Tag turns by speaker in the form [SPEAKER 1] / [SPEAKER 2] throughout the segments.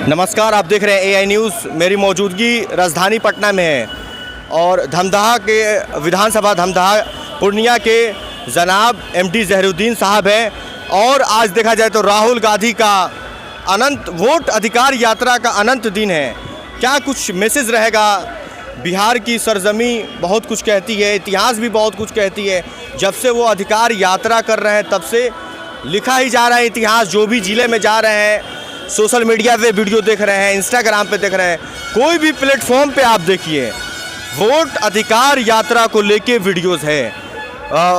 [SPEAKER 1] नमस्कार, आप देख रहे हैं एआई न्यूज़। मेरी मौजूदगी राजधानी पटना में है और धमदाहा के विधानसभा धमदाहा पूर्णिया के जनाब एमडी ज़हीरुद्दीन साहब हैं। और आज देखा जाए तो राहुल गांधी का अनंत वोट अधिकार यात्रा का अनंत दिन है। क्या कुछ मैसेज रहेगा? बिहार की सरजमी बहुत कुछ कहती है, इतिहास भी बहुत कुछ कहती है। जब से वो अधिकार यात्रा कर रहे हैं तब से लिखा ही जा रहा है इतिहास। जो भी ज़िले में जा रहे हैं, सोशल मीडिया पे वीडियो देख रहे हैं, इंस्टाग्राम पे देख रहे हैं, कोई भी प्लेटफॉर्म पे आप देखिए, वोट अधिकार यात्रा को लेके वीडियोस है।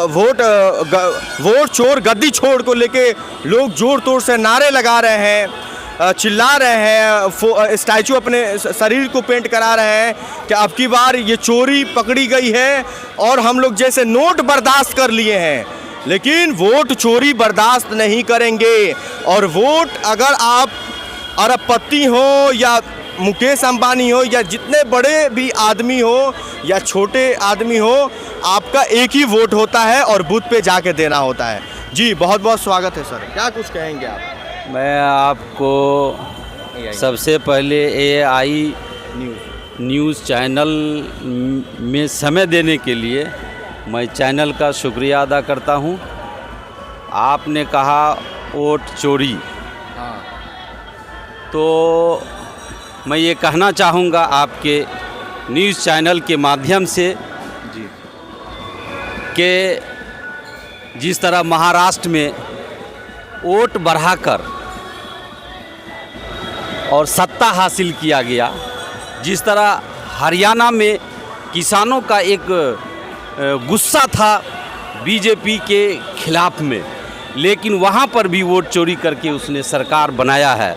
[SPEAKER 1] वोट चोर गद्दी छोड़ को लेके लोग जोर तोड़ से नारे लगा रहे हैं, चिल्ला रहे हैं, स्टैचू अपने शरीर को पेंट करा रहे हैं कि अब की बार ये चोरी पकड़ी गई है और हम लोग जैसे नोट बर्दाश्त कर लिए हैं, लेकिन वोट चोरी बर्दाश्त नहीं करेंगे। और वोट अगर आप अरबपति हो या मुकेश अंबानी हो या जितने बड़े भी आदमी हो या छोटे आदमी हो, आपका एक ही वोट होता है और बूथ पे जाके देना होता है। जी बहुत बहुत स्वागत है सर, क्या कुछ कहेंगे आप?
[SPEAKER 2] मैं आपको सबसे पहले एआई न्यूज़ चैनल में समय देने के लिए मैं चैनल का शुक्रिया अदा करता हूं। आपने कहा वोट चोरी, तो मैं ये कहना चाहूँगा आपके न्यूज़ चैनल के माध्यम से
[SPEAKER 1] जी
[SPEAKER 2] कि जिस तरह महाराष्ट्र में वोट बढ़ाकर और सत्ता हासिल किया गया, जिस तरह हरियाणा में किसानों का एक गुस्सा था बीजेपी के खिलाफ में, लेकिन वहाँ पर भी वोट चोरी करके उसने सरकार बनाया है।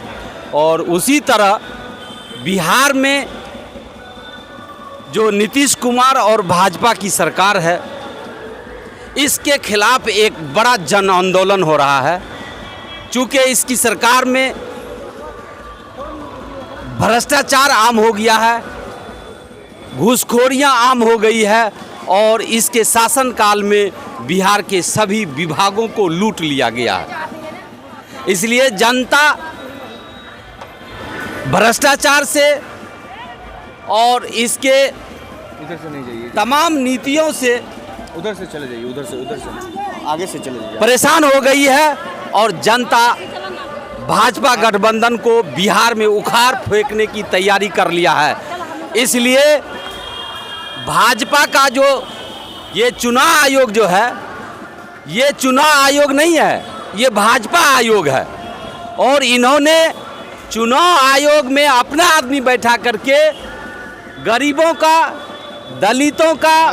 [SPEAKER 2] और उसी तरह बिहार में जो नीतीश कुमार और भाजपा की सरकार है, इसके खिलाफ एक बड़ा जन आंदोलन हो रहा है। चूँकि इसकी सरकार में भ्रष्टाचार आम हो गया है, घूसखोरियां आम हो गई है और इसके शासनकाल में बिहार के सभी विभागों को लूट लिया गया है। इसलिए जनता भ्रष्टाचार से और इसके
[SPEAKER 1] इधर से नहीं जाइए,
[SPEAKER 2] तमाम नीतियों से
[SPEAKER 1] उधर से चले जाइए, उधर से आगे से चले जाइए,
[SPEAKER 2] परेशान हो गई है। और जनता भाजपा गठबंधन को बिहार में उखाड़ फेंकने की तैयारी कर लिया है। इसलिए भाजपा का जो ये चुनाव आयोग जो है, ये चुनाव आयोग नहीं है, ये भाजपा आयोग है। और इन्होंने चुनाव आयोग में अपना आदमी बैठा करके गरीबों का, दलितों का,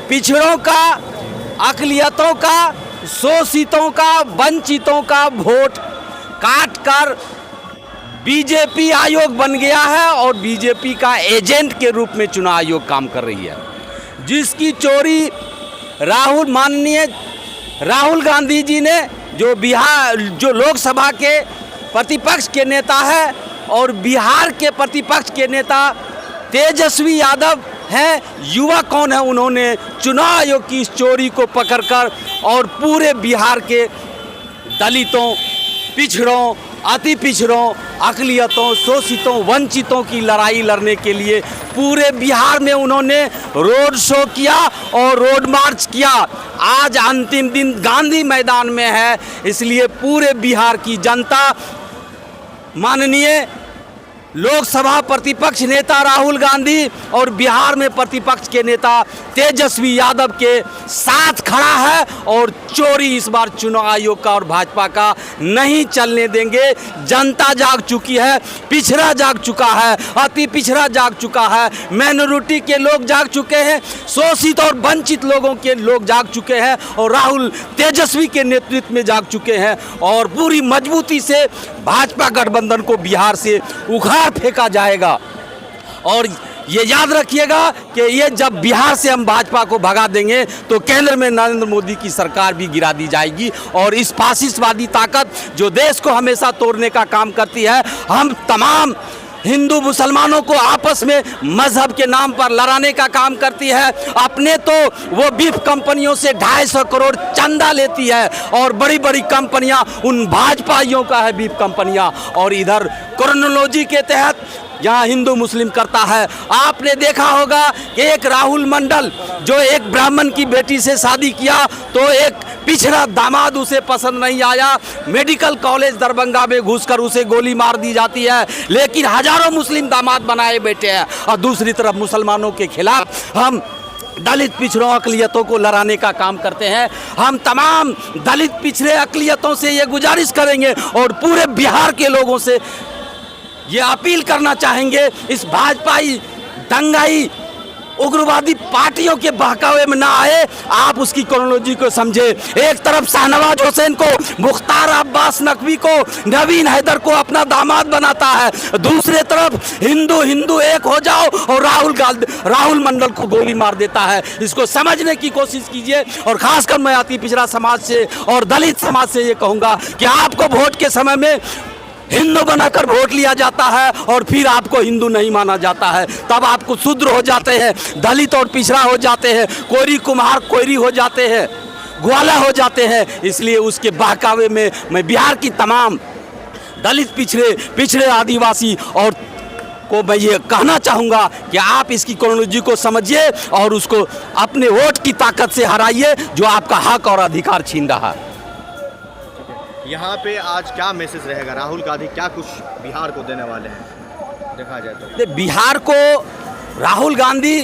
[SPEAKER 2] पिछड़ों का, अक़लियतों का, शोषितों का, वंचितों का वोट काट कर बीजेपी आयोग बन गया है और बीजेपी का एजेंट के रूप में चुनाव आयोग काम कर रही है। जिसकी चोरी माननीय राहुल गांधी जी ने, जो लोकसभा के प्रतिपक्ष के नेता है और बिहार के प्रतिपक्ष के नेता तेजस्वी यादव हैं, युवा कौन है, उन्होंने चुनाव आयोग की इस चोरी को पकड़कर और पूरे बिहार के दलितों, पिछड़ों, अति पिछड़ों, अक़लियतों, शोषितों, वंचितों की लड़ाई लड़ने के लिए पूरे बिहार में उन्होंने रोड शो किया और रोड मार्च किया। आज अंतिम दिन गांधी मैदान में है, इसलिए पूरे बिहार की जनता माननीय लोकसभा प्रतिपक्ष नेता राहुल गांधी और बिहार में प्रतिपक्ष के नेता तेजस्वी यादव के साथ खड़ा है और चोरी इस बार चुनाव आयोग का और भाजपा का नहीं चलने देंगे। जनता जाग चुकी है, पिछड़ा जाग चुका है, अति पिछड़ा जाग चुका है, माइनॉरिटी के लोग जाग चुके हैं, शोषित और वंचित लोगों के लोग जाग चुके हैं और राहुल तेजस्वी के नेतृत्व में जाग चुके हैं। और पूरी मजबूती से भाजपा गठबंधन को बिहार से उखाड़ फेंका जाएगा। और ये याद रखिएगा कि ये जब बिहार से हम भाजपा को भगा देंगे तो केंद्र में नरेंद्र मोदी की सरकार भी गिरा दी जाएगी। और इस फासिस्टवादी ताकत जो देश को हमेशा तोड़ने का काम करती है, हम तमाम हिंदू मुसलमानों को आपस में मजहब के नाम पर लड़ाने का काम करती है। अपने तो वो बीफ कंपनियों से 250 करोड़ चंदा लेती है और बड़ी बड़ी कंपनियां उन भाजपाइयों का है बीफ कंपनियां, और इधर क्रोनोलॉजी के तहत यहाँ हिंदू मुस्लिम करता है। आपने देखा होगा कि एक राहुल मंडल जो एक ब्राह्मण की बेटी से शादी किया तो एक पिछड़ा दामाद उसे पसंद नहीं आया, मेडिकल कॉलेज दरभंगा में घुसकर उसे गोली मार दी जाती है, लेकिन हजारों मुस्लिम दामाद बनाए बैठे हैं। और दूसरी तरफ मुसलमानों के खिलाफ हम दलित पिछड़ों अकलियतों को लड़ाने का काम करते हैं। हम तमाम दलित पिछड़े अकलियतों से ये गुजारिश करेंगे और पूरे बिहार के लोगों से ये अपील करना चाहेंगे, इस भाजपाई दंगाई उग्रवादी पार्टियों के बहकावे में ना आए। आप उसकी क्रोनोलॉजी को समझे। एक तरफ शाहनवाज हुसैन को, मुख्तार अब्बास नकवी को, नवीन हैदर को अपना दामाद बनाता है, दूसरे तरफ हिंदू हिंदू एक हो जाओ और राहुल मंडल को गोली मार देता है। इसको समझने की कोशिश कीजिए। और खासकर मैं अति पिछड़ा समाज से और दलित समाज से ये कहूँगा कि आपको वोट के समय में हिंदू बनाकर वोट लिया जाता है और फिर आपको हिंदू नहीं माना जाता है, तब आपको शूद्र हो जाते हैं, दलित और पिछड़ा हो जाते हैं, कोयरी कुम्हार कोयरी हो जाते हैं, ग्वाला हो जाते हैं। इसलिए उसके बहकावे में मैं बिहार की तमाम दलित पिछड़े आदिवासी और को मैं ये कहना चाहूँगा कि आप इसकी क्रोनोलॉजी को समझिए और उसको अपने वोट की ताकत से हराइए जो आपका हक और अधिकार छीन रहा है।
[SPEAKER 1] यहाँ पे आज क्या मैसेज रहेगा? राहुल गांधी क्या कुछ बिहार को देने वाले हैं देखा जाए तो?
[SPEAKER 2] बिहार को राहुल गांधी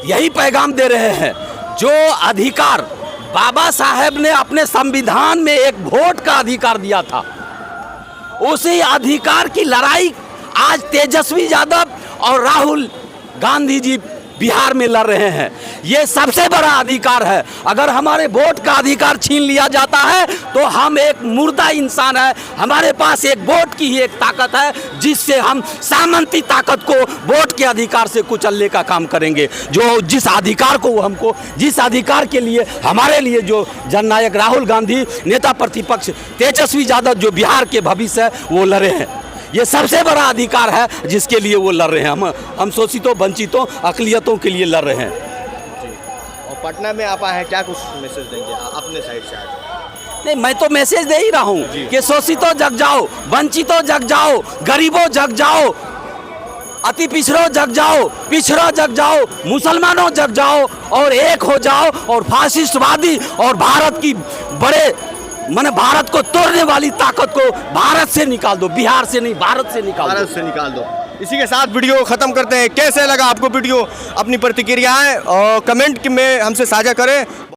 [SPEAKER 2] यही पैगाम दे रहे हैं, जो अधिकार बाबा साहेब ने अपने संविधान में एक वोट का अधिकार दिया था, उसी अधिकार की लड़ाई आज तेजस्वी यादव और राहुल गांधी जी बिहार में लड़ रहे हैं। ये सबसे बड़ा अधिकार है। अगर हमारे वोट का अधिकार छीन लिया जाता है तो हम एक मुर्दा इंसान है। हमारे पास एक वोट की ही एक ताकत है जिससे हम सामंती ताकत को वोट के अधिकार से कुचलने का काम करेंगे। जो जिस अधिकार को हमको, जिस अधिकार के लिए हमारे लिए जो जननायक राहुल गांधी, नेता प्रतिपक्ष तेजस्वी यादव जो बिहार के भविष्य है वो लड़े हैं, ये सबसे बड़ा अधिकार है जिसके लिए वो लड़ रहे हैं। हम शोषितों वंचितों अकलियतों के लिए लड़ रहे हैं।
[SPEAKER 1] और पटना में आप आए हैं, क्या कुछ मैसेज देंगे अपने साइड से आज?
[SPEAKER 2] नहीं, मैं तो मैसेज दे ही रहा हूँ कि शोषितों जग जाओ, वंचितों जग जाओ, गरीबों जग जाओ, अति पिछड़ों जग जाओ, पिछड़ा जग जाओ, मुसलमानों जग जाओ और एक हो जाओ और फासिस्टवादी और भारत की भारत को तोड़ने वाली ताकत को भारत से निकाल दो, बिहार से नहीं भारत से निकाल दो।
[SPEAKER 1] इसी के साथ वीडियो खत्म करते हैं। कैसे लगा आपको वीडियो? अपनी प्रतिक्रियाएं और कमेंट में हमसे साझा करें।